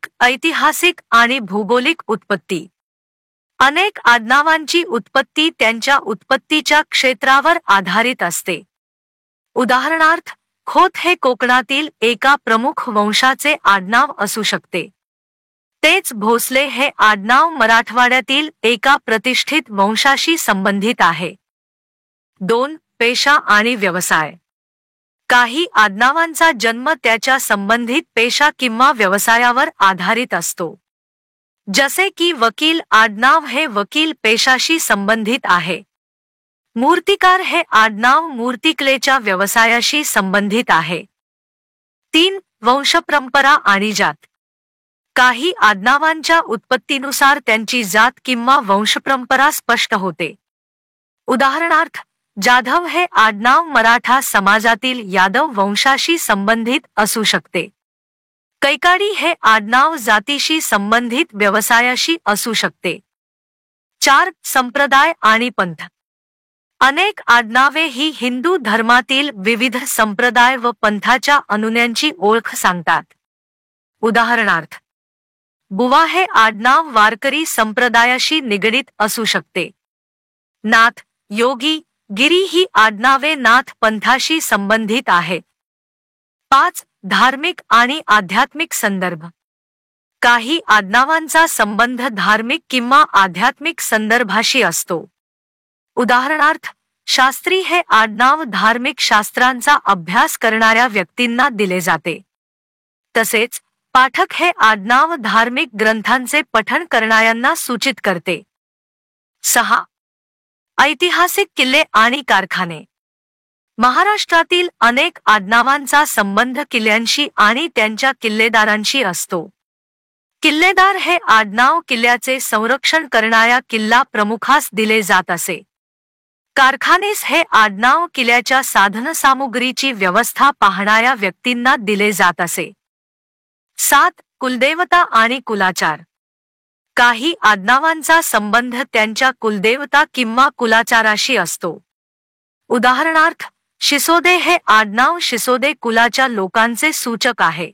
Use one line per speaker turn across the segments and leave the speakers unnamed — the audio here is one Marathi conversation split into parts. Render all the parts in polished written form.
भौगोलिक, ऐतिहासिक आणि भूगोलिक उत्पत्ती. अनेक आडनावांची उत्पत्ती त्यांच्या उत्पत्तीच्या क्षेत्रावर आधारित असते. उदाहरणार्थ, खोत हे कोकणातील एका प्रमुख वंशाचे आडनाव असू शकते. तेच भोसले हे आडनाव मराठवाड्यातील एका प्रतिष्ठित वंशाशी संबंधित आहे. 2. पेशा आणि व्यवसाय. काही आडनावांचा जन्म त्याच्या संबंधित पेशा किंवा व्यवसायावर आधारित असतो. जसे की वकील आडनाव हे वकील पेशाशी संबंधित आहे. मूर्तिकार हे आडनाव मूर्तिकलेच्या व्यवसायाशी संबंधित आहे. 3. वंशपरंपरा आणि जात. काही आडनावांच्या उत्पत्तीनुसार त्यांची जात किंवा वंशपरंपरा स्पष्ट होते. उदाहरणार्थ, जाधव हे आडनाव मराठा समाजातील यादव वंशाशी संबंधित असू शकते. कैकाडी हे आडनाव जातीशी संबंधित व्यवसायाशी असू शकते. 4. संप्रदाय आणि पंथ. अनेक आडनावे ही हिंदू धर्मातील विविध संप्रदाय व पंथाच्या अनुयायांची ओळख सांगतात. उदाहरणार्थ, बुवा हे आडनाव वारकरी संप्रदायाशी निगडीत असू शकते. नाथ, योगी, गिरी ही आडनावे नाथ पंथाशी संबंधित आहेत. 5. धार्मिक आणि आध्यात्मिक संदर्भ. काही आडनावांचा संबंध धार्मिक किंवा आध्यात्मिक संदर्भाशी असतो. उदाहरणार्थ, शास्त्री हे आडनाव धार्मिक शास्त्रांचा अभ्यास करणाऱ्या व्यक्तींना दिले जाते. तसेच पाठक हे आडनाव धार्मिक ग्रंथांचे पठण करणाऱ्यांना सूचित करते. 6. ऐतिहासिक किल्ले आणि कारखाने. महाराष्ट्रातील अनेक आडनावांचा संबंध किल्ल्यांशी आणि त्यांच्या किल्लेदारांशी असतो. किल्लेदार हे आडनाव किल्ल्याचे संरक्षण करणाऱ्या किल्ला प्रमुखास दिले जात असे. कारखानेस हे आडनाव किल्ल्याच्या साधनसामुग्रीची व्यवस्था पाहणाऱ्या व्यक्तींना दिले जात असे. 7. कुलदेवता आणि कुलाचार. काही आडनावांचा संबंध त्यांच्या कुलदेवता किंवा कुलाचाराशी असतो. उदाहरणार्थ, शिसोदे हे आडनाव शिसोदे कुलाच्या लोकांचे सूचक आहे,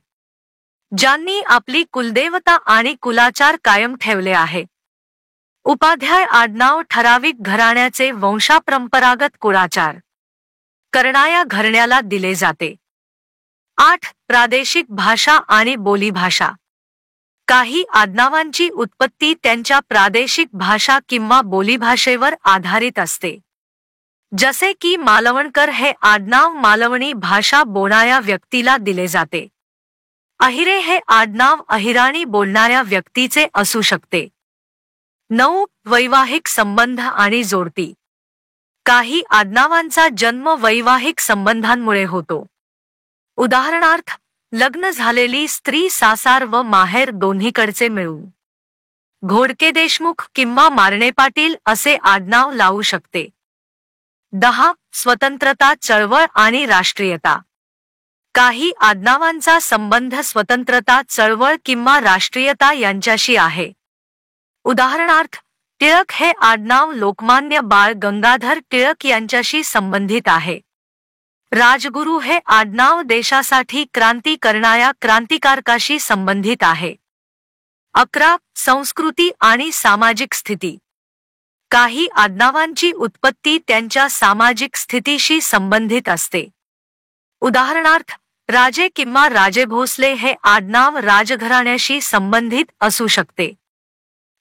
ज्यांनी आपली कुलदेवता आणि कुलाचार कायम ठेवले आहे. उपाध्याय आडनाव ठराविक घराण्याचे वंशापरंपरागत कुळाचार करणाऱ्या घराण्याला दिले जाते. 8. प्रादेशिक भाषा आणि बोलीभाषा. काही आडनावांची उत्पत्ती त्यांच्या प्रादेशिक भाषा किंवा बोलीभाषेवर आधारित असते. जसे की मालवणकर हे आडनाव मालवणी भाषा बोलणाऱ्या व्यक्तीला दिले जाते. अहिरे हे आडनाव अहिराणी बोलणाऱ्या व्यक्तीचे असू शकते. 9. वैवाहिक संबंध आणि जोडती. काही आडनावांचा जन्म वैवाहिक संबंधांमुळे होतो. उदाहरणार्थ, लग्न झालेली स्त्री सासर व माहेर दोन्हीकडचे मिळून घोडके देशमुख किंवा मारणे पाटील असे आडनाव लावू शकते. 10. स्वतंत्रता चळवळ आणि राष्ट्रीयता. काही आडनावांचा संबंध स्वतंत्रता चळवळ किंवा राष्ट्रीयता यांच्याशी आहे. उदाहरणार्थ, टिळक हे आडनाव लोकमान्य बाळ गंगाधर टिळक यांच्याशी संबंधित आहे. राजगुरू हे आडनाव देशासाठी क्रांती करणाऱ्या क्रांतिकारकाशी संबंधित आहे. 11. संस्कृती आणि सामाजिक स्थिती. काही आडनावांची उत्पत्ती त्यांच्या सामाजिक स्थितीशी संबंधित असते. उदाहरणार्थ, राजे किंवा राजे भोसले हे आडनाव राजघराण्याशी संबंधित असू शकते.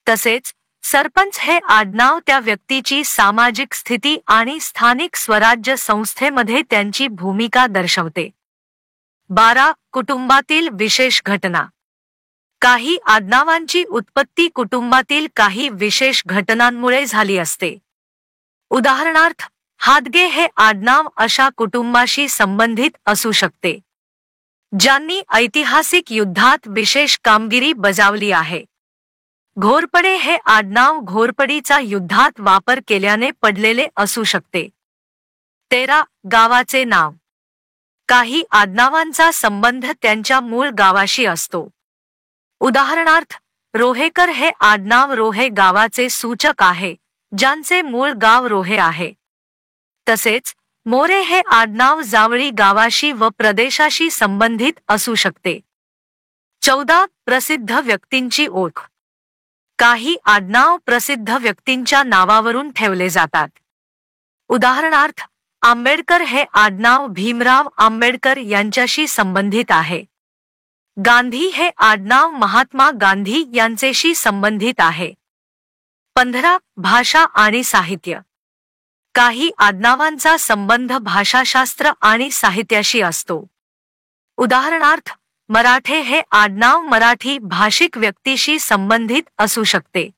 तसेच सरपंच हे आडनाव त्या व्यक्तीची सामाजिक स्थिती आणि स्थानिक स्वराज्य संस्थेमध्ये त्यांची भूमिका दर्शवते. 12. कुटुंबातील विशेष घटना. काही आडनावांची उत्पत्ती कुटुंबातील काही विशेष घटनांमुळे झाली असते. उदाहरणार्थ, हादगे हे आडनाव अशा कुटुंबाशी संबंधित असू शकते, ज्यांनी ऐतिहासिक युद्धात विशेष कामगिरी बजावली आहे. घोरपडे हे आडनाव घोरपडीचा युद्धात वापर केल्याने पडलेले असू शकते. 13. गावाचे नाव. काही आडनावांचा संबंध त्यांच्या मूळ गावाशी असतो. उदाहरणार्थ, रोहेकर हे आडनाव रोहे गावाचे सूचक आहे, ज्यांचे मूळ गाव रोहे आहे. तसेच मोरे हे आडनाव जावळी गावाशी व प्रदेशाशी संबंधित असू शकते. 14 प्रसिद्ध व्यक्तींची ओळख. काही आडनाव प्रसिद्ध व्यक्तींच्या नावावरून ठेवले जातात. उदाहरणार्थ, आंबेडकर हे आडनाव भीमराव आंबेडकर यांच्याशी संबंधित आहे. गांधी हे आडनाव महात्मा गांधी यांचेशी संबंधित आहे. 15 भाषा आणि साहित्य. काही आडनावांचा संबंध भाषाशास्त्र आणि साहित्याशी असतो. उदाहरणार्थ, मराठे हे आडनाव मराठी भाषिक व्यक्तीशी संबंधित असू शकते.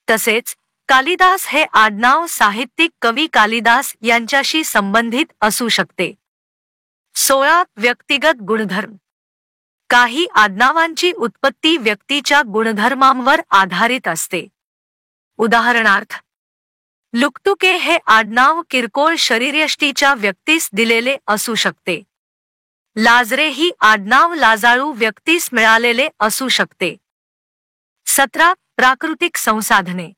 तसेच कालिदास हे आडनाव साहित्यिक कवी कालिदास यांच्याशी संबंधित असू शकते. 16 व्यक्तिगत गुणधर्म. काही आडनावांची उत्पत्ती व्यक्तीच्या गुणधर्मांवर आधारित असते. उदाहरणार्थ, लुकतुके हे आडनाव किरकोळ शरीरयष्टीच्या व्यक्तीस दिलेले असू शकते. लाजरे ही आडनाव लाजाळू व्यक्तीस मिळालेले असू शकते. 17 प्राकृतिक संसाधने.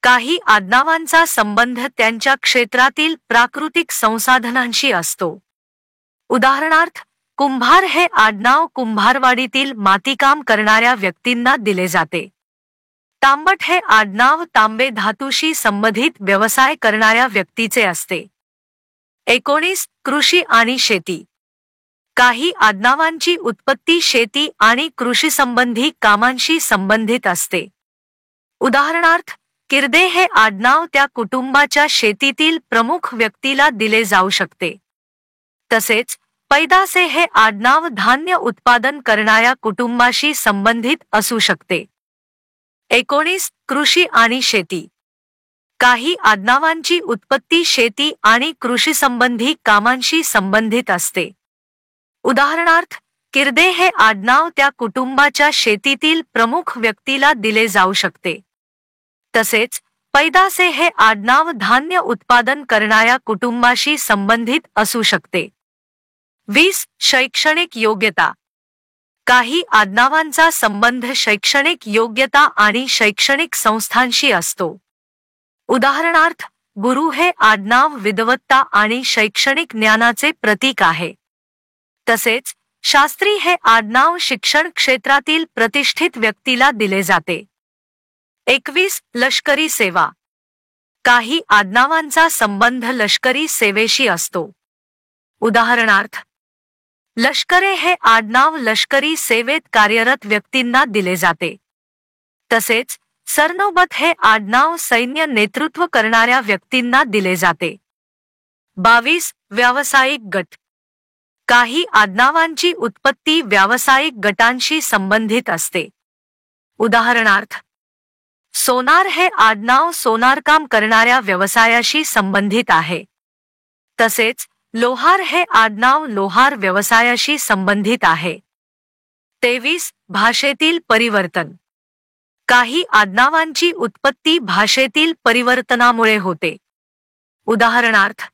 काही आडनावांचा संबंध त्यांच्या क्षेत्रातील प्राकृतिक संसाधनांशी असतो. उदाहरणार्थ, कुंभार हे आडनाव कुंभारवाडीतील मातीकाम करणाऱ्या व्यक्तींना दिले जाते. तांबट हे आडनाव तांबे धातूशी संबंधित व्यवसाय करणाऱ्या व्यक्तीचे असते. 19 कृषी आणि शेती. काही आडनावांची उत्पत्ती शेती आणि कृषीसंबंधी कामांशी संबंधित असते. उदाहरणार्थ, किर्दे हे आडनाव त्या कुटुंबाच्या शेतीतील प्रमुख व्यक्तीला दिले जाऊ शकते. तसेच पैदासे हे आडनाव धान्य उत्पादन करणाऱ्या कुटुंबाशी संबंधित असू शकते. 19 कृषी आणि शेती. काही आडनावांची उत्पत्ती शेती आणि कृषीसंबंधी कामांशी संबंधित असते. उदाहरणार्थ, किर्दे हे आडनाव त्या कुटुंबाच्या शेतीतील प्रमुख व्यक्तीला दिले जाऊ शकते. तसेच पैदासे हे आडनाव धान्य उत्पादन करणाऱ्या कुटुंबाशी संबंधित असू शकते. 20 शैक्षणिक योग्यता. काही आडनावांचा संबंध शैक्षणिक योग्यता आणि शैक्षणिक संस्थांशी असतो. उदाहरणार्थ, गुरु हे आडनाव विद्वत्ता आणि शैक्षणिक ज्ञानाचे प्रतीक आहे. तसेच शास्त्री हे आडनाव शिक्षण क्षेत्रातील प्रतिष्ठित व्यक्तीला दिले जाते. 21 लष्करी सेवा. काही आडनावांचा संबंध लष्करी सेवेशी असतो. उदाहरणार्थ, लष्करे हे आडनाव लष्करी सेवेत कार्यरत व्यक्तींना दिले जाते. तसेच सरनौबत हे आडनाव सैन्य नेतृत्व करणाऱ्या व्यक्तींना दिले जाते. 22 व्यावसायिक गट. काही आडनावांची उत्पत्ती व्यावसायिक गटांशी संबंधित असते. उदाहरणार्थ, सोनार हे आडनाव सोनारकाम करणाऱ्या व्यवसायाशी संबंधित आहे. तसेच लोहार हे आडनाव लोहार व्यवसायाशी संबंधित आहे. 23 भाषेतील परिवर्तन. काही आडनावांची उत्पत्ती भाषेतील परिवर्तनामुळे होते. उदाहरणार्थ,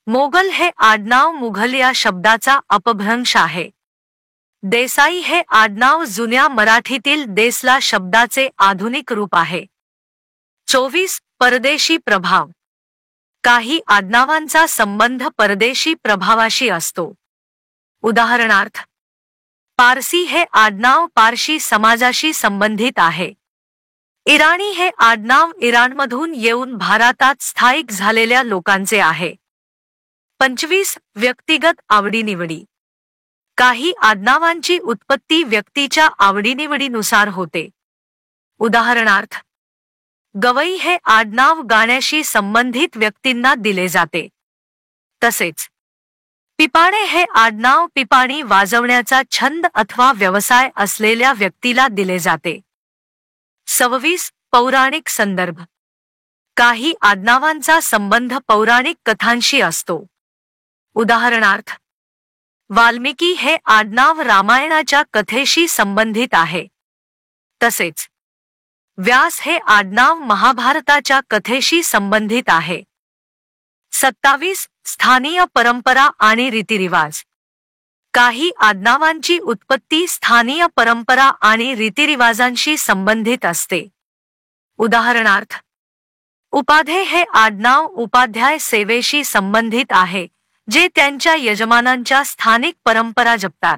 मोगल हे आडनाव मुघल या शब्दाचा अपभ्रंश आहे. देसाई हे आडनाव जुन्या मराठीतील देसला शब्दाचे आधुनिक रूप आहे. 24 परदेशी प्रभाव. काही आडनावांचा संबंध परदेशी प्रभावाशी असतो. उदाहरणार्थ, पारसी हे आडनाव पारशी समाजाशी संबंधित आहे. इराणी हे आडनाव इराणमधून येऊन भारतात स्थायिक झालेल्या लोकांचे आहे. 25 व्यक्तिगत आवडीनिवडी. काही आडनावांची उत्पत्ती व्यक्तीच्या आवडीनिवडीनुसार होते. उदाहरणार्थ, गवई हे आडनाव गाण्याशी संबंधित व्यक्तींना दिले जाते. तसेच पिपाणे हे आडनाव पिपाणी वाजवण्याचा छंद अथवा व्यवसाय असलेल्या व्यक्तीला दिले जाते. 26 पौराणिक संदर्भ. काही आडनावांचा संबंध पौराणिक कथांशी असतो. उदाहरणार्थ, वाल्मिकी हे आडनाव रामायणाच्या कथेशी संबंधित आहे. तसेच व्यास हे आडनाव महाभारताच्या कथेशी संबंधित आहे. 27 स्थानीय परंपरा आणि रीतिरिवाज. काही आडनावांची उत्पत्ती स्थानीय परंपरा आणि रीतिरिवाजांशी संबंधित असते. उदाहरणार्थ, उपाध्ये हे आडनाव उपाध्याय सेवेशी संबंधित आहे, जे त्यांच्या यजमानांच्या स्थानिक परंपरा जपतात.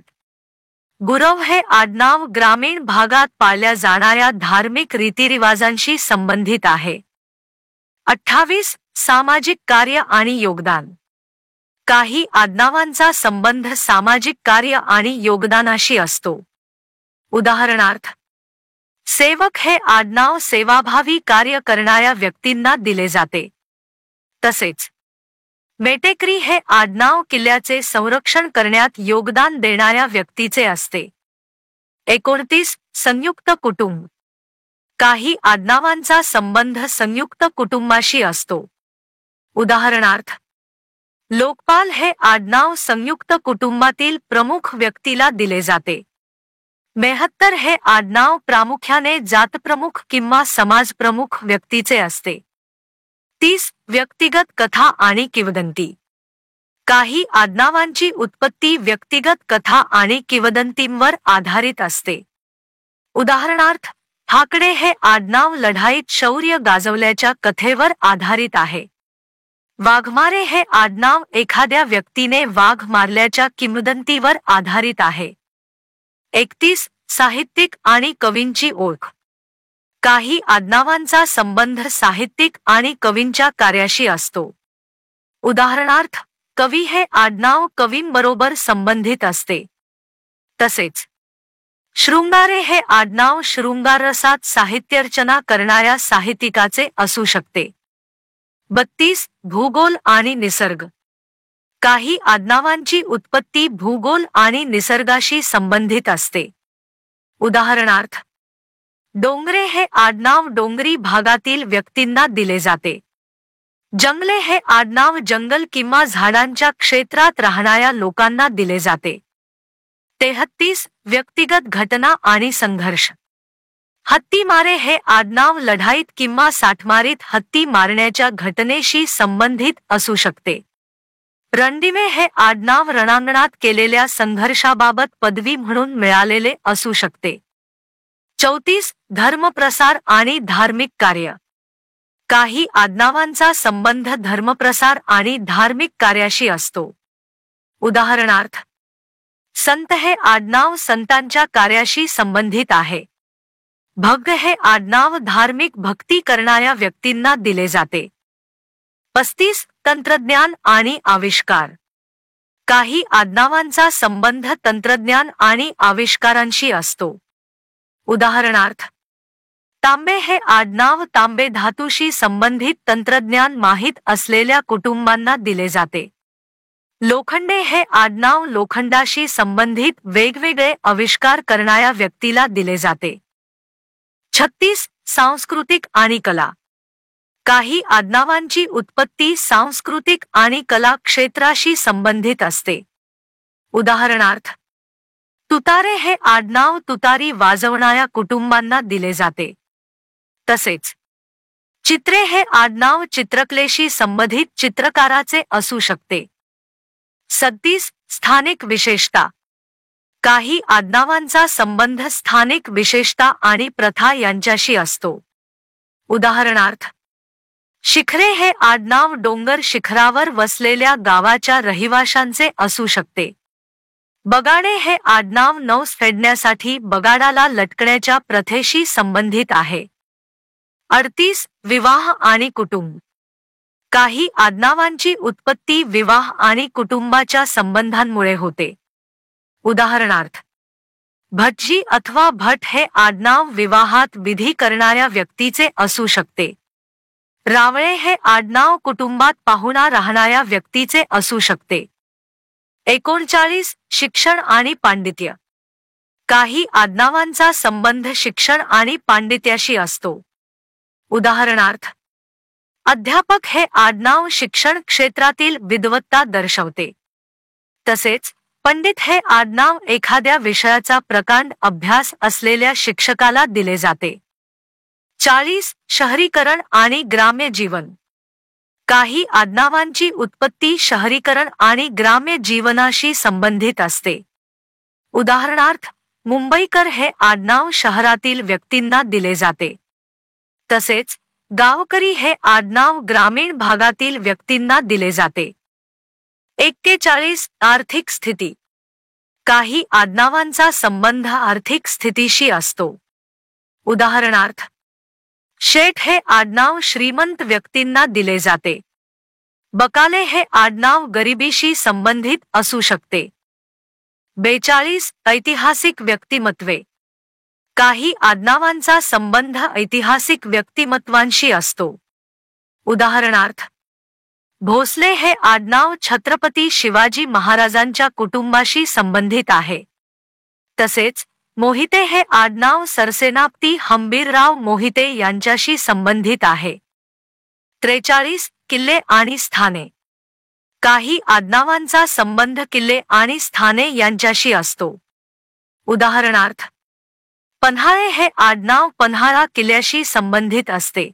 गुरव हे आडनाव ग्रामीण भागात पाळल्या जाणाऱ्या धार्मिक रीतिरिवाजांशी संबंधित आहे. 28. सामाजिक कार्य आणि योगदान. काही आडनावांचा संबंध सामाजिक कार्य आणि योगदानाशी असतो. उदाहरणार्थ, सेवक हे आडनाव सेवाभावी कार्य करणाऱ्या व्यक्तींना दिले जाते. तसेच मेटेकरी हे आडनाव किल्ल्याचे संरक्षण करण्यात योगदान देणाऱ्या व्यक्तीचे असते. 29. संयुक्त कुटुंब. काही आडनावांचा संबंध संयुक्त कुटुंबाशी असतो. उदाहरणार्थ, लोकपाल हे आडनाव संयुक्त कुटुंबातील प्रमुख व्यक्तीला दिले जाते. 72. हे आडनाव प्रामुख्याने जातप्रमुख किंवा समाजप्रमुख व्यक्तीचे असते. 30. व्यक्तिगत कथा आणि किंवदंती. काही आडनावांची उत्पत्ती व्यक्तिगत कथा आणि किंवदंतींवर आधारित असते. उदाहरणार्थ, ठाकरे हे आडनाव लढाईत शौर्य गाजवल्याच्या कथेवर आधारित आहे. वाघमारे हे आडनाव एखाद्या व्यक्तीने वाघ मारल्याच्या किंवदंतीवर आधारित आहे. 31. साहित्यिक आणि कवींची ओळख. काही आडनावांचा संबंध साहित्यिक आणि कवींच्या कार्याशी असतो. उदाहरणार्थ, कवी हे आडनाव कवींबरोबर संबंधित असते. तसेच शृंगारे हे आडनाव शृंगाररसात साहित्यरचना करणाऱ्या साहित्यिकाचे असू शकते. 32. भूगोल आणि निसर्ग. काही आडनावांची उत्पत्ती भूगोल आणि निसर्गाशी संबंधित असते. उदाहरणार्थ, डोंगरे हे आडनाव डोंगरी भागातील व्यक्तींना दिले जाते. जंगले हे आडनाव जंगल किंवा झाडांच्या क्षेत्रात राहणाऱ्या लोकांना दिले जाते. 33. व्यक्तिगत घटना आणि संघर्ष. हत्तीमारे हे आडनाव लढाईत किंवा साठमारीत हत्ती मारण्याच्या घटनेशी संबंधित असू शकते. रणदिवे हे आडनाव रणांगणात केलेल्या संघर्षाबाबत पदवी म्हणून मिळालेले असू शकते. 34. धर्मप्रसार आणि धार्मिक कार्य. काही आडनावांचा संबंध धर्मप्रसार आणि धार्मिक कार्याशी असतो. उदाहरणार्थ, संत हे आडनाव संतांच्या कार्याशी संबंधित आहे. भक्त हे आडनाव धार्मिक भक्ती करणाऱ्या व्यक्तींना दिले जाते. 35. तंत्रज्ञान आणि आविष्कार. काही आडनावांचा संबंध तंत्रज्ञान आणि आविष्कारांशी असतो. उदाहरणार्थ, तांबे हे आडनाव तांबे धातूशी संबंधित तंत्रज्ञान माहीत असलेल्या कुटुंबांना दिले जाते. लोखंडे हे आडनाव लोखंडाशी संबंधित वेगवेगळे आविष्कार करणाऱ्या व्यक्तीला दिले जाते. 36. सांस्कृतिक आणि कला. काही आडनावांची उत्पत्ती सांस्कृतिक आणि कला क्षेत्राशी संबंधित असते. उदाहरणार्थ, तुतारे हे आडनाव तुतारी वाजवणाऱ्या कुटुंबांना दिले जाते. तसेच चित्रे हे आडनाव चित्रकलेशी संबंधित चित्रकाराचे असू शकते. 37. स्थानिक विशेषता. काही आडनावांचा संबंध स्थानिक विशेषता आणि प्रथा यांच्याशी असतो. उदाहरणार्थ, शिखरे हे आडनाव डोंगर शिखरावर वसलेल्या गावाच्या रहिवाशांचे असू शकते. बगाडे हे आडनाव नौस फेडण्यासाठी बगाडाला लटकण्याच्या प्रथेशी संबंधित आहे. 38. विवाह आणि कुटुंब. काही आडनावांची उत्पत्ती विवाह आणि कुटुंबाच्या संबंधांमुळे होते. उदाहरणार्थ, भटजी अथवा भट हे आडनाव विवाहात विधी करणाऱ्या व्यक्तीचे असू शकते. रावळे हे आडनाव कुटुंबात पाहुणा राहणाऱ्या व्यक्तीचे असू शकते. 39. शिक्षण आणि पांडित्य. काही आडनावांचा संबंध शिक्षण आणि पांडित्याशी असतो. उदाहरणार्थ, अध्यापक हे आडनाव शिक्षण क्षेत्रातील विद्वत्ता दर्शवते. तसेच पंडित हे आडनाव एखाद्या विषयाचा प्रकांड अभ्यास असलेल्या शिक्षकाला दिले जाते. 40. शहरीकरण आणि ग्राम्य जीवन. काही आडनावांची उत्पत्ती शहरीकरण आणि ग्राम्य जीवनाशी संबंधित असते. उदाहरणार्थ, मुंबईकर हे आडनाव शहरातील व्यक्तींना दिले जाते. तसेच गावकरी हे आडनाव ग्रामीण भागातील व्यक्तींना दिले जाते. 41. आर्थिक स्थिती. काही आडनावांचा संबंध आर्थिक स्थितीशी असतो. उदाहरणार्थ, शेठ हे आडनाव श्रीमंत व्यक्तींना दिले जाते. बकाले हे आडनाव गरिबीशी संबंधित असू शकते. 42 ऐतिहासिक व्यक्तिमत्वे. काही आडनावांचा संबंध ऐतिहासिक व्यक्तिमत्वांशी असतो. उदाहरणार्थ, भोसले हे आडनाव छत्रपती शिवाजी महाराजांच्या कुटुंबाशी संबंधित आहे. तसेच मोहिते हे आडनाव सरसेनापती हंबीरराव मोहिते यांच्याशी संबंधित आहे. 43 किल्ले आणि स्थाने. काही आडनावांचा संबंध किल्ले आणि स्थाने यांच्याशी असतो. उदाहरणार्थ, पन्हाळे हे आडनाव पन्हाळा किल्ल्याशी संबंधित असते.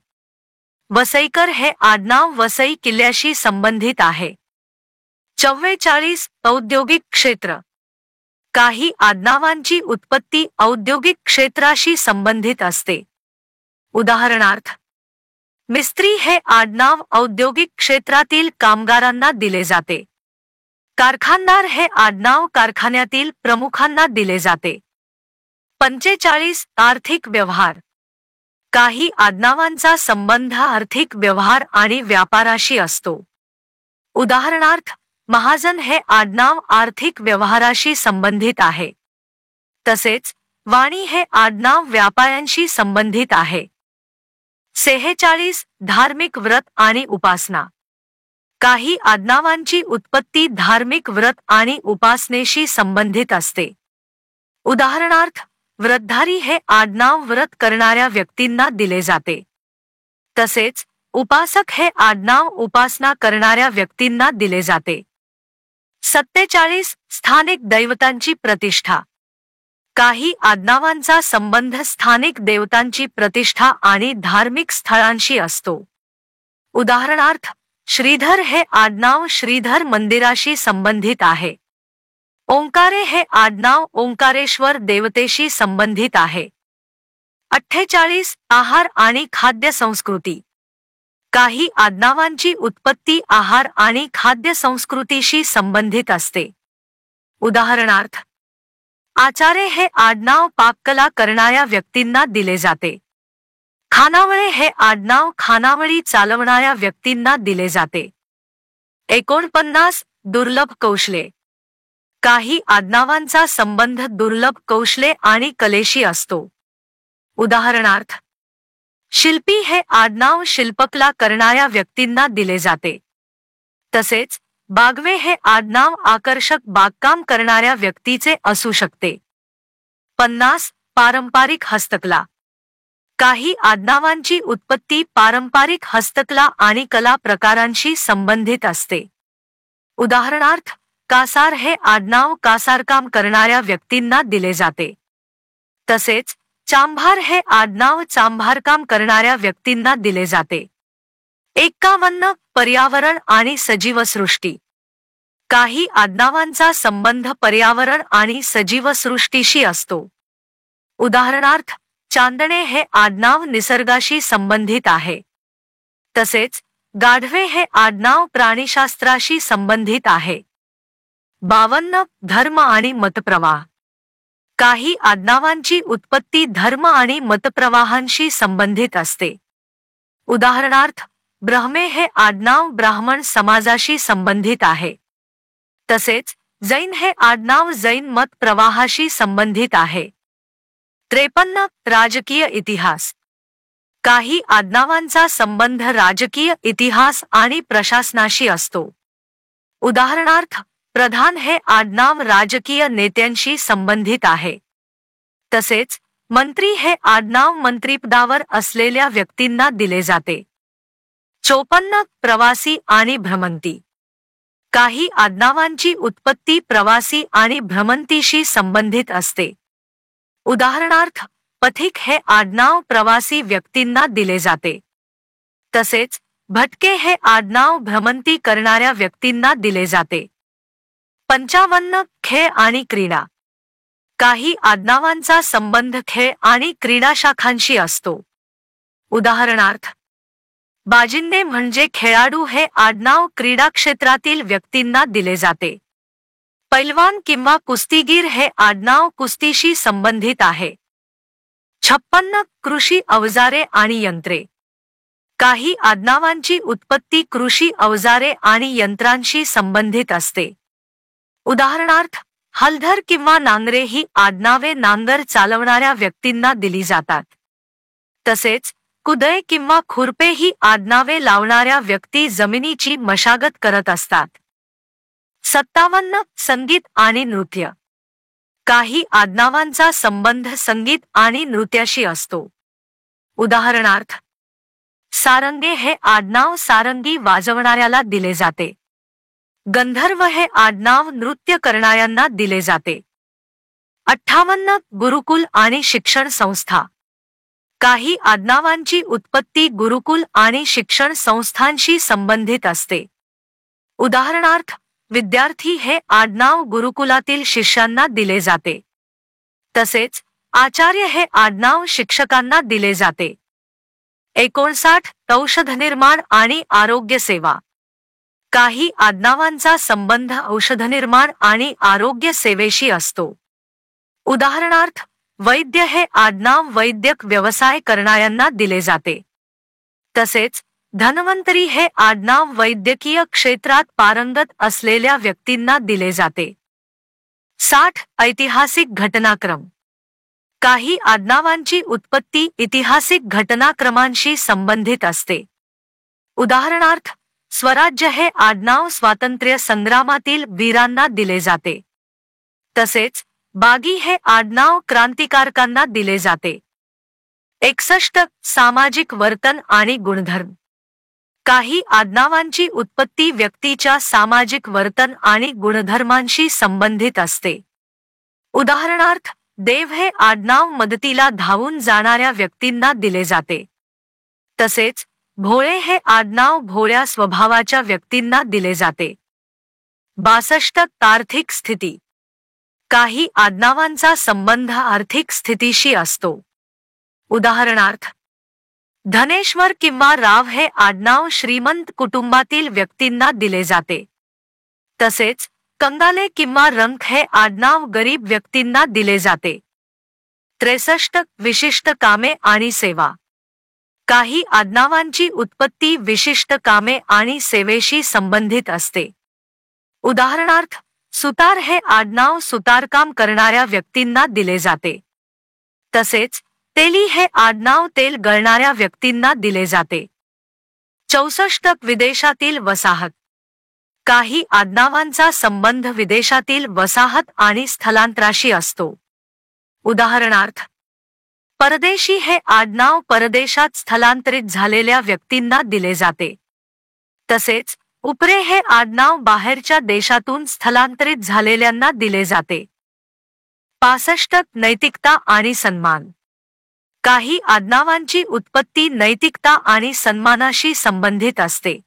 वसईकर हे आडनाव वसई किल्ल्याशी संबंधित आहे. 44 औद्योगिक क्षेत्र. काही आडनावांची उत्पत्ती औद्योगिक क्षेत्राशी संबंधित असते. उदाहरणार्थ, मिस्त्री हे आडनाव औद्योगिक क्षेत्रातील कामगारांना दिले जाते. कारखानदार हे आडनाव कारखान्यातील प्रमुखांना दिले जाते. 45 आर्थिक व्यवहार. काही आडनावांचा संबंध आर्थिक व्यवहार आणि व्यापाराशी असतो. उदाहरणार्थ, महाजन हे आडनाव आर्थिक व्यवहाराशी संबंधित आहे. तसेच वाणी हे आडनाव व्यापाऱ्यांशी संबंधित आहे. 46 धार्मिक व्रत आणि उपासना. काही आडनावांची उत्पत्ती धार्मिक व्रत आणि उपासनेशी संबंधित असते. उदाहरणार्थ, व्रतधारी हे आडनाव व्रत करणाऱ्या व्यक्तींना दिले जाते. तसेच उपासक हे आडनाव उपासना करणाऱ्या व्यक्तींना दिले जाते. 47 स्थानिक दैवतांची प्रतिष्ठा. काही आडनावांचा संबंध स्थानिक देवतांची प्रतिष्ठा आणि धार्मिक स्थळांशी असतो. उदाहरणार्थ, श्रीधर हे आडनाव श्रीधर मंदिराशी संबंधित आहे. ओंकारे हे आडनाव ओंकारेश्वर देवतेशी संबंधित आहे. 48 आहार आणि खाद्य संस्कृती. काही आडनावांची उत्पत्ती आहार आणि खाद्य संस्कृतीशी संबंधित असते. उदाहरणार्थ, आचारे हे आडनाव पाककला करणाऱ्या व्यक्तींना दिले जाते. खानावळे हे आडनाव खानावळी चालवणाऱ्या व्यक्तींना दिले जाते. 49 दुर्लभ कौशले. काही आडनावांचा संबंध दुर्लभ कौशले आणि कलेशी असतो. उदाहरणार्थ, शिल्पी हे आडनाव शिल्पकला करणाऱ्या व्यक्तींना दिले जाते. तसेच बागवे हे आडनाव आकर्षक बागकाम करणाऱ्या व्यक्तीचे असू शकते. 50 पारंपरिक हस्तकला. काही आडनावांची उत्पत्ती पारंपरिक हस्तकला आणि कला प्रकारांशी संबंधित असते. उदाहरणार्थ, कासार हे आडनाव कासारकाम करणाऱ्या व्यक्तींना दिले जाते. तसेच चांभार हे आडनाव चांभारकाम करणाऱ्या व्यक्तींना दिले जाते. 51 पर्यावरण आणि सजीवसृष्टी. काही आडनावांचा संबंध पर्यावरण आणि सजीवसृष्टीशी असतो. उदाहरणार्थ, चांदणे हे आडनाव निसर्गाशी संबंधित आहे. तसेच गाढवे हे आडनाव प्राणीशास्त्राशी संबंधित आहे. 52 धर्म आणि मतप्रवाह. काही आडनावांची उत्पत्ती धर्म आणि मतप्रवाहांशी संबंधित असते. उदाहरणार्थ, ब्रह्मे हे आडनाव ब्राह्मण समाजाशी संबंधित आहे. तसेच जैन हे आडनाव जैन मत प्रवाहाशी संबंधित आहे. 53 राजकीय इतिहास. काही आडनावांचा संबंध राजकीय इतिहास आणि प्रशासनाशी असतो. उदाहरणार्थ, प्रधान हे आडनाव राजकीय नेत्यांशी संबंधित आहे. तसेच मंत्री हे आडनाव मंत्रिपदावर असलेल्या व्यक्तींना दिले जाते. 54 प्रवासी आणि भ्रमंती. काही आडनावांची उत्पत्ती प्रवासी आणि भ्रमंतीशी संबंधित असते. उदाहरणार्थ, पथिक हे आडनाव प्रवासी व्यक्तींना दिले जाते. तसेच भटके हे आडनाव भ्रमंती करणाऱ्या व्यक्तींना दिले जाते. 55 खेळ आणि क्रीडा. काही आडनावांचा संबंध खेळ आणि क्रीडा शाखांशी असतो. उदाहरणार्थ, बाजिंदे म्हणजे खेळाडू हे आडनाव क्रीडा क्षेत्रातील व्यक्तींना दिले जाते. पैलवान किंवा कुस्तीगीर हे आडनाव कुस्तीशी संबंधित आहे. 56 कृषी अवजारे आणि यंत्रे. काही आडनावांची उत्पत्ती कृषी अवजारे आणि यंत्रांशी संबंधित असते. उदाहरणार्थ, हलधर किंवा नांगरे ही आडनावे नांगर चालवणाऱ्या व्यक्तींना दिली जातात. तसेच कुदळ किंवा खुरपे ही आडनावे लावणाऱ्या व्यक्ती जमिनीची मशागत करत असतात. 57 संगीत आणि नृत्य. काही आडनावांचा संबंध संगीत आणि नृत्याशी असतो. उदाहरणार्थ, सारंगे हे आडनाव सारंगी वाजवणाऱ्याला दिले जाते. गंधर्व हे आडनाव नृत्य करणाऱ्यांना दिले जाते. 58 गुरुकुल आणि शिक्षण संस्था. काही आडनावांची उत्पत्ती गुरुकुल आणि शिक्षण संस्थांशी संबंधित असते. उदाहरणार्थ, विद्यार्थी हे आडनाव गुरुकुलातील शिष्यांना दिले जाते. तसेच आचार्य हे आडनाव शिक्षकांना दिले जाते. 59 औषधनिर्माण आणि आरोग्य सेवा. काही आडनावांचा संबंध औषधनिर्माण आणि आरोग्य सेवेशी असतो. उदाहरणार्थ, वैद्य हे आडनाव वैद्यक व्यवसाय करणाऱ्यांना दिले जाते. तसेच धन्वंतरी हे आडनाव वैद्यकीय क्षेत्रात पारंगत असलेल्या व्यक्तींना दिले जाते. 60 ऐतिहासिक घटनाक्रम. काही आडनावांची उत्पत्ती ऐतिहासिक घटनाक्रमांशी संबंधित असते. उदाहरणार्थ, स्वराज्य हे आडनाव स्वातंत्र्य संग्रामातील वीरांना दिले जाते. तसेच बागी हे आडनाव क्रांतिकारकांना दिले जाते. 61 सामाजिक वर्तन आणि गुणधर्म. काही आडनावांची उत्पत्ती व्यक्तीच्या सामाजिक वर्तन आणि गुणधर्मांशी संबंधित असते. उदाहरणार्थ, देव हे आडनाव मदतीला धावून जाणाऱ्या व्यक्तींना दिले जाते. तसेच भोळे हे आडनाव भोळ्या स्वभावाच्या व्यक्तींना दिले जाते. 62 आर्थिक स्थिती. काही आडनावांचा संबंध आर्थिक स्थितीशी असतो. उदाहरणार्थ, धनेश्वर किंवा राव हे आडनाव श्रीमंत कुटुंबातील व्यक्तींना दिले जाते. तसेच कंगाले किंवा रंक हे आडनाव गरीब व्यक्तींना दिले जाते. 63 विशिष्ट कामे आणि सेवा. काही आडनावांची उत्पत्ती विशिष्ट कामे आणि सेवेशी संबंधित असते. उदाहरणार्थ, सुतार हे आडनाव सुतारकाम करणाऱ्या व्यक्तींना दिले जाते. तसेच तेली हे आडनाव तेल गळणाऱ्या व्यक्तींना दिले जाते. 64 विदेशातील वसाहत. काही आडनावांचा संबंध विदेशातील वसाहत आणि स्थलांतराशी असतो. उदाहरणार्थ, परदेशी हे आडनाव परदेशात स्थलांतरित झालेल्या व्यक्तींना दिले जाते. तसेच उपरे हे आडनाव बाहेरच्या देशातून स्थलांतरित झालेल्यांना दिले जाते. 65 नैतिकता आणि सन्मान. काही आडनावांची उत्पत्ती नैतिकता आणि सन्मानाशी संबंधित असते.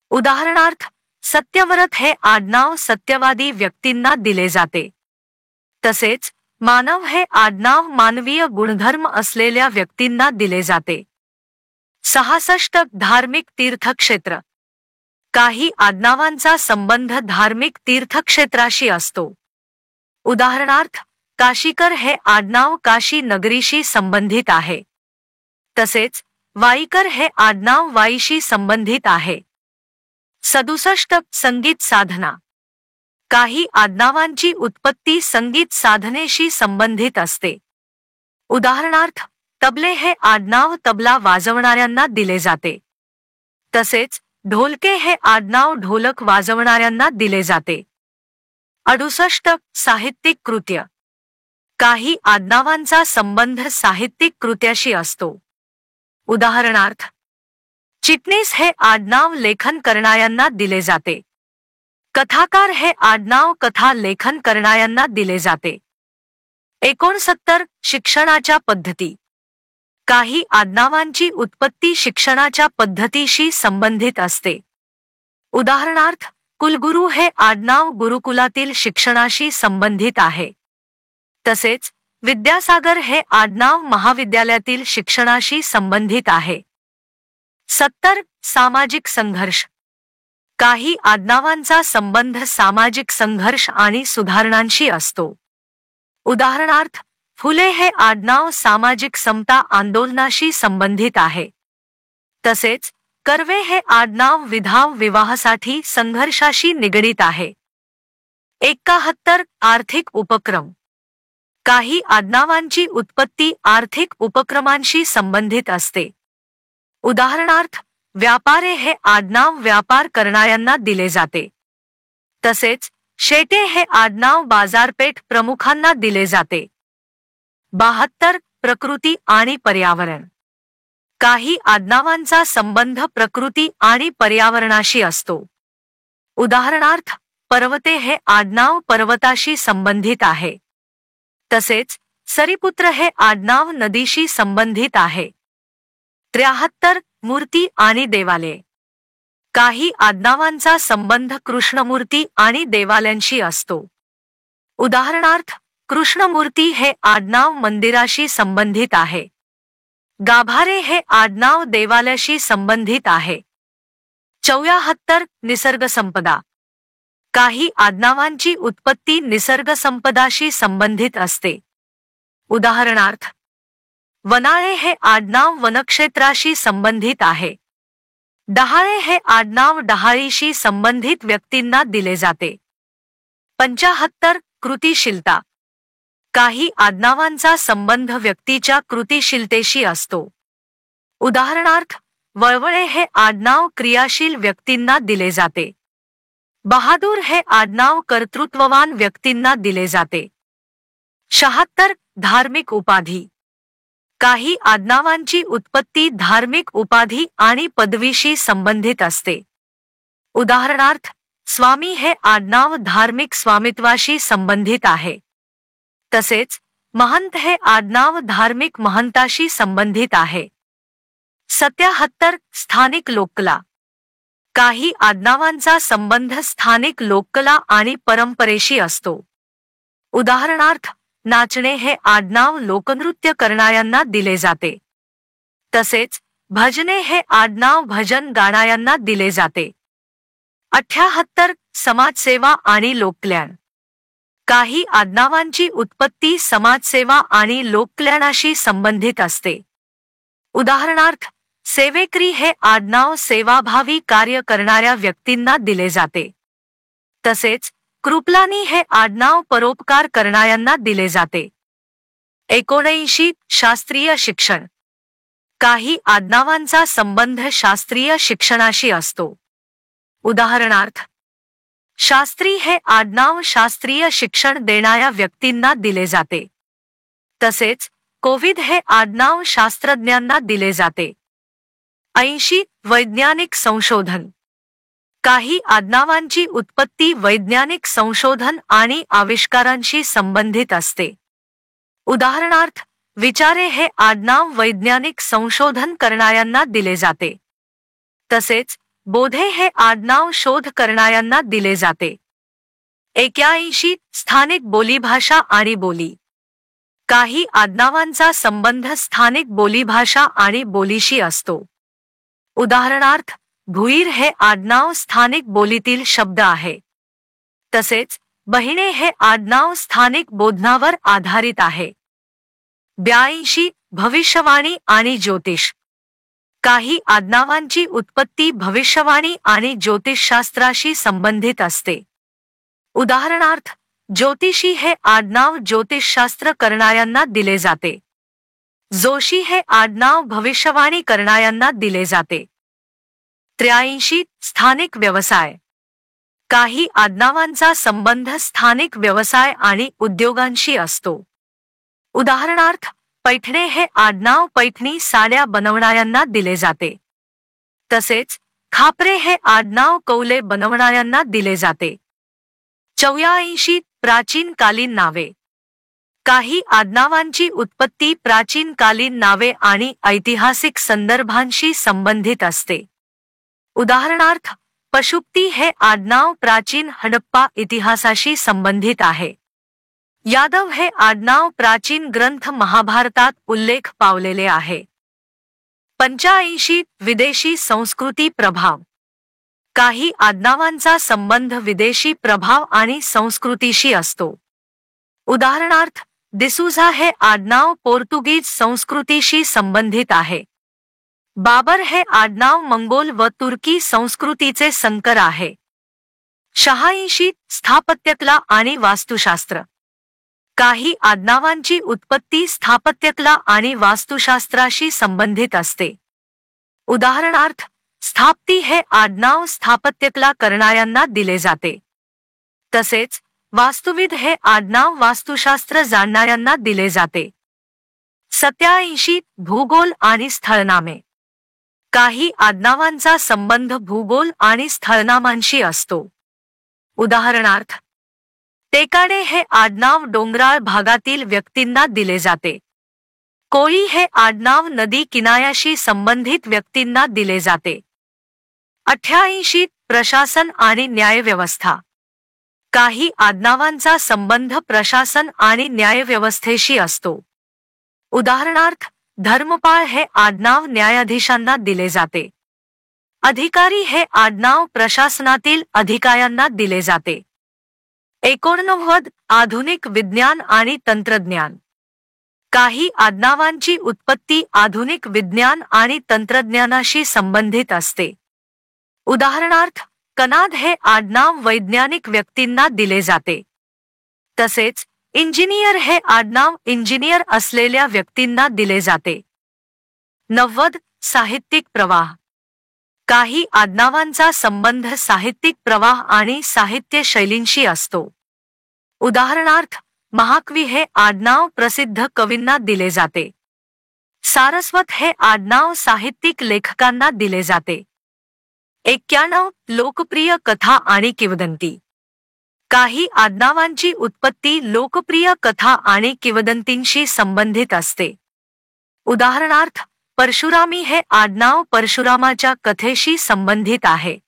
उदाहरणार्थ, सत्यव्रत हे आडनाव सत्यवादी व्यक्तींना दिले जाते. तसेच मानव हे आडनाव मानवीय गुणधर्म असलेल्या व्यक्तींना दिले जाते. 66 धार्मिक तीर्थक्षेत्र. काही आडनावांचा संबंध धार्मिक तीर्थक्षेत्राशी असतो. उदाहरणार्थ, काशीकर हे आडनाव काशी नगरीशी संबंधित आहे. तसेच वाईकर हे आडनाव वाईशी संबंधित आहे. 67 संगीत साधना. काही आडनावांची उत्पत्ती संगीत साधनेशी संबंधित असते. उदाहरणार्थ, तबले हे आडनाव तबला वाजवणाऱ्यांना दिले जाते. तसेच ढोलके हे आडनाव ढोलक वाजवणाऱ्यांना दिले जाते. 68 साहित्यिक कृत्य. काही आडनावांचा संबंध साहित्यिक कृत्याशी असतो. उदाहरणार्थ, चिटणीस हे आडनाव लेखन करणाऱ्यांना दिले जाते. कथाकार हे आडनाव कथा लेखन करणाऱ्यांना दिले जाते. 69 शिक्षणाच्या पद्धती. काही आडनावांची उत्पत्ती शिक्षणाच्या पद्धतीशी संबंधित असते. उदाहरणार्थ, कुलगुरू हे आडनाव गुरुकुलातील शिक्षणाशी संबंधित आहे. तसेच विद्यासागर हे आडनाव महाविद्यालयातील शिक्षणाशी संबंधित आहे. 70 सामाजिक संघर्ष. काही आडनावांचा संबंध सामाजिक संघर्ष आणि सुधारणांशी असतो. उदाहरणार्थ, फुले हे आडनाव सामाजिक समता आंदोलनाशी संबंधित आहे. तसेच कर्वे हे आडनाव विवाहासाठी संघर्षाशी निगडीत आहे. 71 आर्थिक उपक्रम. काही आडनावांची उत्पत्ती आर्थिक उपक्रमांशी संबंधित असते. उदाहरणार्थ, व्यापारे हे आडनाव व्यापार करणाऱ्यांना दिले जाते. तसेच शेटे हे आडनाव बाजारपेठ प्रमुखांना दिले जाते. 72 प्रकृती आणि पर्यावरण. काही आडनावांचा संबंध प्रकृती आणि पर्यावरणाशी असतो. उदाहरणार्थ, पर्वते हे आडनाव पर्वताशी संबंधित आहे. तसेच सरीपुत्र हे आडनाव नदीशी संबंधित आहे. 73 मूर्ती आणि देवालये. काही आडनावांचा संबंध कृष्णमूर्ती आणि देवालयांशी असतो. उदाहरणार्थ, कृष्णमूर्ती हे आडनाव मंदिराशी संबंधित आहे. गाभारे हे आडनाव देवालयाशी संबंधित आहे. 74 निसर्गसंपदा. काही आडनावांची उत्पत्ती निसर्गसंपदाशी संबंधित असते. उदाहरणार्थ, वनाळे हे आडनाव वनक्षेत्राशी संबंधित आहे. डहाळे हे आडनाव डहाळीशी संबंधित व्यक्तींना दिले जाते. 75 कृतिशीलता. काही आडनावांचा संबंध व्यक्तीच्या कृतिशीलतेशी असतो. उदाहरणार्थ, वळवळे हे आडनाव क्रियाशील व्यक्तींना दिले जाते. बहादूर हे आडनाव कर्तृत्ववान व्यक्तींना दिले जाते. 76 धार्मिक उपाधी. काही आडनावांची उत्पत्ती धार्मिक उपाधी आणि पदवीशी संबंधित असते. उदाहरणार्थ, स्वामी हे आडनाव धार्मिक स्वामित्वाशी संबंधित आहे. तसेच महंत हे आडनाव धार्मिक महंताशी संबंधित आहे. 77 स्थानिक लोककला. काही आडनावांचा संबंध स्थानिक लोककला आणि परंपरेशी असतो. उदाहरणार्थ, नाचणे हे आडनाव लोकनृत्य करणाऱ्यांना दिले जाते. तसेच भजने हे आडनाव भजन गाणाऱ्यांना दिले जाते. 78 समाजसेवा आणि लोककल्याण. काही आडनावांची उत्पत्ती समाजसेवा आणि लोककल्याणाशी संबंधित असते. उदाहरणार्थ, सेवेकरी हे आडनाव सेवाभावी कार्य करणाऱ्या व्यक्तींना दिले जाते. तसेच कृपलानी हे आडनाव परोपकार करणाऱ्यांना दिले जाते. 79 शास्त्रीय शिक्षण. काही आडनावांचा संबंध शास्त्रीय शिक्षणाशी असतो. उदाहरणार्थ, शास्त्री हे आडनाव शास्त्रीय शिक्षण देणाऱ्या व्यक्तींना दिले जाते. तसेच कोविद हे आडनाव शास्त्रज्ञांना दिले जाते. 80 वैज्ञानिक संशोधन. काही आडनावांची उत्पत्ती वैज्ञानिक संशोधन आणि आविष्कारांशी संबंधित असते. उदाहरणार्थ, विचारे हे आडनाव वैज्ञानिक संशोधन करणाऱ्यांना दिले जाते. तसेच बोधे हे आडनाव शोध करणाऱ्यांना दिले जाते. 81 स्थानिक बोलीभाषा आणि बोली. काही आडनावांचा संबंध स्थानिक बोलीभाषा आणि बोलीशी असतो. उदाहरणार्थ, भुईर हे आडनाव स्थानिक बोलीतील शब्द आहे. तसेच बहिणे हे आडनाव स्थानिक बोधनावर आधारित आहे. 82 भविष्यवाणी आणि ज्योतिष. काही आडनावांची उत्पत्ती भविष्यवाणी आणि ज्योतिषशास्त्राशी संबंधित असते. उदाहरणार्थ, ज्योतिषी हे आडनाव ज्योतिषशास्त्र करणाऱ्यांना दिले जाते. जोशी हे आडनाव भविष्यवाणी करणाऱ्यांना दिले जाते. 83 स्थानिक व्यवसाय. काही आडनावांचा संबंध स्थानिक व्यवसाय आणि उद्योगांशी असतो. उदाहरणार्थ, पैठणे हे आडनाव पैठणी साड्या बनवणाऱ्यांना दिले जाते. तसेच खापरे हे आडनाव कौले बनवणाऱ्यांना दिले जाते. 84 प्राचीन कालीन नावे. काही आडनावांची उत्पत्ती प्राचीन कालीन नावे आणि ऐतिहासिक संदर्भांशी संबंधित असते. उदाहरणार्थ, पशुपती हे आडनाव प्राचीन हडप्पा इतिहासाशी संबंधित आहे. यादव हे आडनाव प्राचीन ग्रंथ महाभारतात उल्लेख पावलेले आहे. 85 विदेशी संस्कृती प्रभाव. काही आडनावांचा संबंध विदेशी प्रभाव आणि संस्कृतीशी असतो. उदाहरणार्थ, डिसूझा हे आडनाव पोर्तुगीज संस्कृतीशी संबंधित आहे. बाबर हे आडनाव मंगोल व तुर्की संस्कृतीचे संकर आहे. शहाईशी स्थापत्यकला आणि वास्तुशास्त्र. काही आडनावांची उत्पत्ती स्थापत्यकला आणि वास्तुशास्त्राशी संबंधित असते. उदाहरणार्थ, स्थापती हे आडनाव स्थापत्यकला करणाऱ्यांना दिले जाते. तसेच वास्तुविद हे आडनाव वास्तुशास्त्र जाणणाऱ्यांना दिले जाते. 87 भूगोल आणि स्थळनामे. काही आडनावांचा संबंध भूगोल आणि स्थळनामांशी असतो. उदाहरणार्थ, टेकाडे हे आडनाव डोंगराळ भागातील व्यक्तींना दिले जाते. कोळी हे आडनाव नदी किनाऱ्याशी संबंधित व्यक्तींना दिले जाते. 88 प्रशासन आणि न्यायव्यवस्था. काही आडनावांचा संबंध प्रशासन आणि न्यायव्यवस्थेशी असतो. उदाहरणार्थ, धर्मपाळ हे आडनाव न्यायाधीशांना दिले जाते. अधिकारी हे आडनाव प्रशासनातील अधिकाऱ्यांना दिले जाते. 89 आधुनिक विज्ञान आणि तंत्रज्ञान. काही आडनावांची उत्पत्ती आधुनिक विज्ञान आणि तंत्रज्ञानाशी संबंधित असते. उदाहरणार्थ, कनाद हे आडनाव वैज्ञानिक व्यक्तींना दिले जाते. तसेच इंजिनियर हे आडनाव इंजिनियर असलेल्या व्यक्तींना दिले जाते. 90 साहित्यिक प्रवाह. काही आडनावांचा संबंध साहित्यिक प्रवाह आणि साहित्य शैलींशी असतो. उदाहरणार्थ, महाकवी हे आडनाव प्रसिद्ध कवींना दिले जाते. सारस्वत हे आडनाव साहित्यिक लेखकांना दिले जाते. 91 लोकप्रिय कथा आणि किंवदंती. काही आडनावांची उत्पत्ती लोकप्रिय कथा आणि किंवदंतींशी संबंधित असते. उदाहरणार्थ, परशुरामी हे आडनाव परशुरामाच्या कथेशी संबंधित आहे.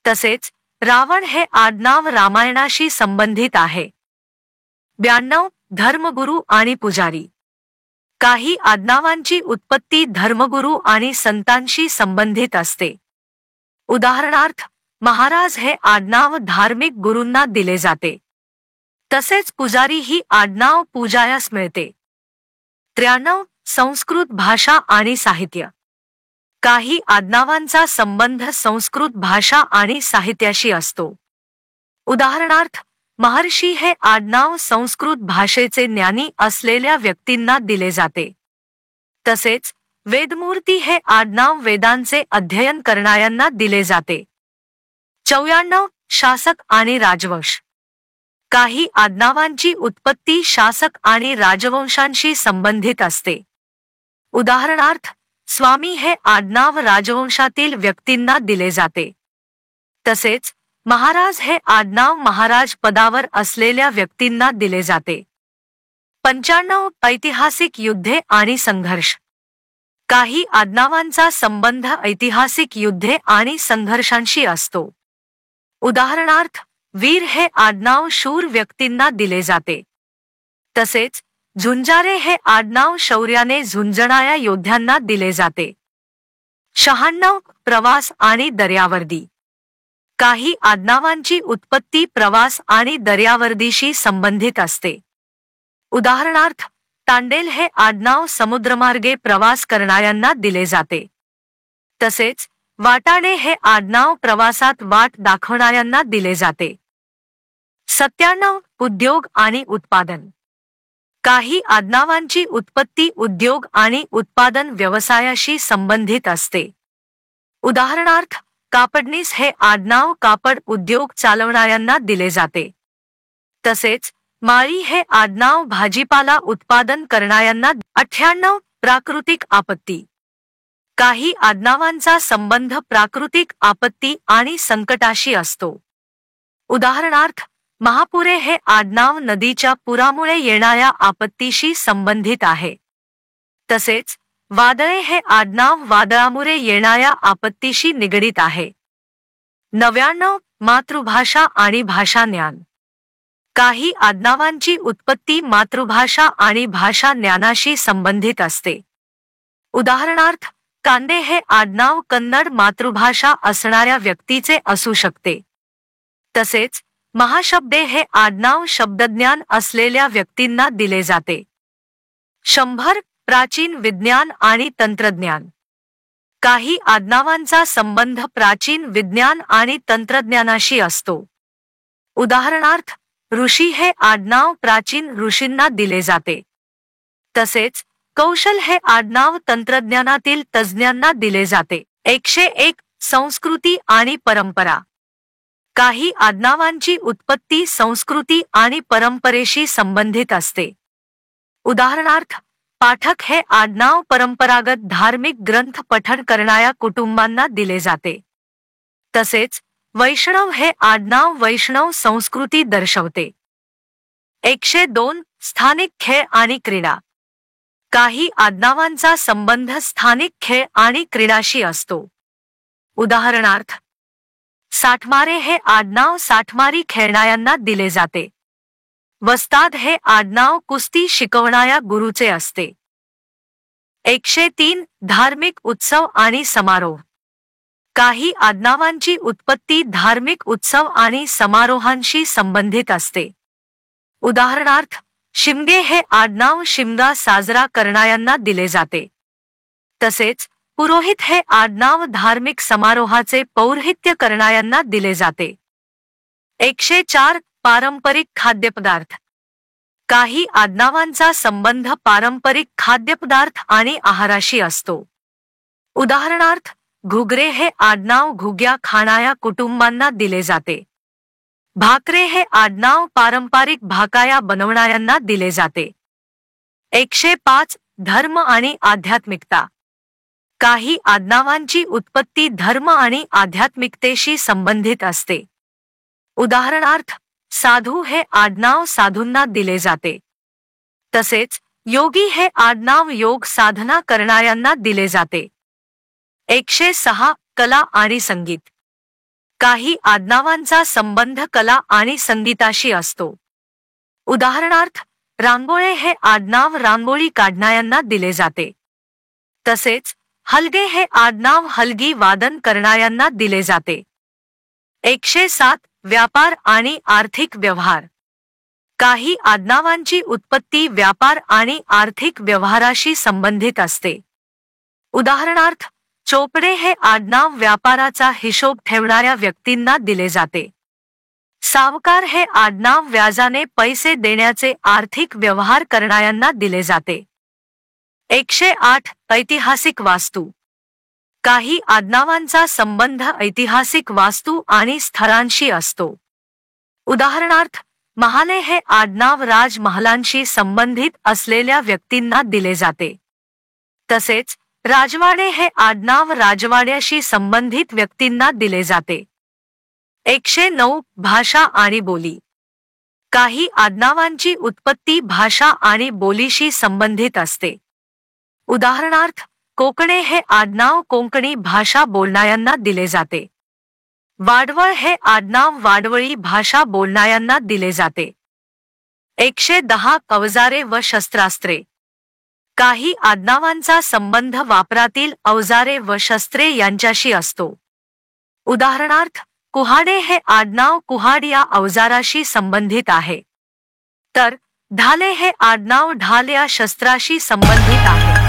तसेच रावण हे आडनाव रामायणाशी संबंधित आहे. 92 धर्मगुरू आणि पुजारी. काही आडनावांची उत्पत्ती धर्मगुरू आणि संतांशी संबंधित असते. उदाहरणार्थ, महाराज हे आडनाव धार्मिक गुरूंना दिले जाते. तसेच पुजारी ही आडनाव पूजायास मिळते. 93 संस्कृत भाषा आणि साहित्य. काही आडनावांचा संबंध संस्कृत भाषा आणि साहित्याशी असतो. उदाहरणार्थ, महर्षी हे आडनाव संस्कृत भाषेचे ज्ञानी असलेल्या व्यक्तींना दिले जाते. तसेच वेदमूर्ती हे आडनाव वेदांचे अध्ययन करणाऱ्यांना दिले जाते. 94 शासक आणि राजवंश. काही आडनावांची उत्पत्ती शासक आणि राजवंशांशी संबंधित असते. उदाहरणार्थ, स्वामी हे आडनाव राजवंशातील व्यक्तींना दिले जाते. तसेच महाराज हे आडनाव महाराज पदावर असलेल्या व्यक्तींना दिले जाते. 95 ऐतिहासिक युद्धे आणि संघर्ष. काही आडनावांचा संबंध ऐतिहासिक युद्धे आणि संघर्षांशी असतो. उदाहरणार्थ, वीर हे आडनाव शूर व्यक्तींना दिले जाते. तसेच झुंजारे हे आडनाव शौर्याने झुंजणाऱ्या योद्ध्यांना दिले जाते. 96 प्रवास आणि दर्यावर्दी. काही आडनावांची उत्पत्ती प्रवास आणि दर्यावर्दीशी संबंधित असते. उदाहरणार्थ, तांडेल हे आडनाव समुद्रमार्गे प्रवास करणाऱ्यांना दिले जाते. तसेच वाटाणे हे आडनाव प्रवासात वाट दाखवणाऱ्यांना दिले जाते. 97 उद्योग आणि उत्पादन. काही आडनावांची उत्पत्ती उद्योग आणि उत्पादन व्यवसायाशी संबंधित असते. उदाहरणार्थ, कापडनीस हे आडनाव कापड उद्योग चालवणाऱ्यांना दिले जाते. तसेच माळी हे आडनाव भाजीपाला उत्पादन करणाऱ्यांना. 98 प्राकृतिक आपत्ती. काही आडनावांचा संबंध प्राकृतिक आपत्ती आणि संकटाशी असतो. उदाहरणार्थ, महापुरे हे आडनाव नदीच्या पुरामुळे येणाऱ्या आपत्तीशी संबंधित आहे. तसेच वादळे हे आडनाव वादळामुळे येणाऱ्या आपत्तीशी निगडीत आहे. 99 मातृभाषा आणि भाषा ज्ञान. काही आडनावांची उत्पत्ती मातृभाषा आणि भाषा ज्ञानाशी संबंधित असते. उदाहरणार्थ, कांदे हे आडनाव कन्नड मातृभाषा असणाऱ्या व्यक्तीचे असू शकते. तसेच महाशब्दे हे आडनाव शब्दज्ञान असलेल्या व्यक्तींना दिले जाते. 100 प्राचीन विज्ञान आणि तंत्रज्ञान. काही आडनावांचा संबंध प्राचीन विज्ञान आणि तंत्रज्ञानाशी असतो. उदाहरणार्थ, ऋषी हे आडनाव प्राचीन ऋषींना दिले जाते. तसेच कौशल हे आडनाव तंत्रज्ञानातील तज्ज्ञांना दिले जाते. 101 संस्कृती आणि परंपरा. काही आडनावांची उत्पत्ती संस्कृती आणि परंपरेशी संबंधित असते. उदाहरणार्थ, पाठक हे आडनाव परंपरागत धार्मिक ग्रंथ पठण करणाऱ्या कुटुंबांना दिले जाते. तसेच वैष्णव हे आडनाव वैष्णव संस्कृती दर्शवते. 102 स्थानिक खेळ आणि क्रीडा. काही आडनावांचा संबंध स्थानिक खेळ आणि क्रीडाशी असतो. उदाहरणार्थ, साठमारे हे आडनाव साठमारी खेळणाऱ्यांना दिले जाते. वस्ताद हे आडनाव कुस्ती शिकवणाऱ्या गुरुचे असते. 103 धार्मिक उत्सव आणि समारोह. काही आडनावांची उत्पत्ती धार्मिक उत्सव आणि समारोहांशी संबंधित असते. उदाहरणार्थ, शिमगे हे आडनाव शिमगा साजरा करणाऱ्यांना दिले जाते. तसेच पुरोहित हे आडनाव धार्मिक समारोहाचे पौरोहित्य करणाऱ्यांना दिले जाते. 104 पारंपरिक खाद्यपदार्थ. काही आडनावांचा संबंध पारंपरिक खाद्यपदार्थ आणि आहाराशी असतो. उदाहरणार्थ, घुगरे हे आडनाव घुग्या खाणाऱ्या कुटुंबांना दिले जाते. भाकरे हे आडनाव पारंपरिक भाकाया बनवणाऱ्यांना दिले जाते. 105 धर्म आणि आध्यात्मिकता. काही आडनावांची उत्पत्ती धर्म आणि आध्यात्मिकतेशी संबंधित असते. उदाहरणार्थ, साधू हे आडनाव साधूंना दिले जाते. तसेच योगी हे आडनाव योग साधना करणाऱ्यांना दिले जाते. 106 कला आणि संगीत. काही आडनावांचा संबंध कला आणि संगीताशी असतो. उदाहरणार्थ, रांगोळे हे आडनाव रांगोळी काढणाऱ्यांना दिले जाते. तसेच हलगे हे आडनाव हलगी वादन करणाऱ्यांना दिले जाते. 107 व्यापार आणि आर्थिक व्यवहार. काही आडनावांची उत्पत्ती व्यापार आणि आर्थिक व्यवहाराशी संबंधित असते. उदाहरणार्थ, चोपडे हे आडनाव व्यापाराचा हिशोब ठेवणाऱ्या व्यक्तींना दिले जाते. सावकार हे आडनाव व्याजाने पैसे देण्याचे आर्थिक व्यवहार करणाऱ्यांना दिले जाते. 108 ऐतिहासिक वास्तू. काही आडनावांचा संबंध ऐतिहासिक वास्तू आणि स्थळांशी असतो. उदाहरणार्थ, महाले हे आडनाव राजमहालांशी संबंधित असलेल्या व्यक्तींना दिले जाते. तसेच राजवाडे हे आडनाव राजवाड्याशी संबंधित व्यक्तींना दिले जाते. 109 भाषा आणि बोली. काही आडनावांची उत्पत्ती भाषा आणि बोलीशी संबंधित असते. उदाहरणार्थ, कोकणे हे आडनाव कोंकणी भाषा बोलणाऱ्यांना दिले जाते. वाडवळ हे आडनाव वाडवळी भाषा बोलणाऱ्यांना दिले जाते. 110 अवजारे व शस्त्रास्त्रे. काही आडनावांचा संबंध वापरातील अवजारे व शस्त्रे यांच्याशी असतो. उदाहरणार्थ, कुहाडे हे आडनाव कुहाड या अवजाराशी संबंधित आहे. तर ढाले हे आडनाव ढाल या शस्त्राशी संबंधित आहे.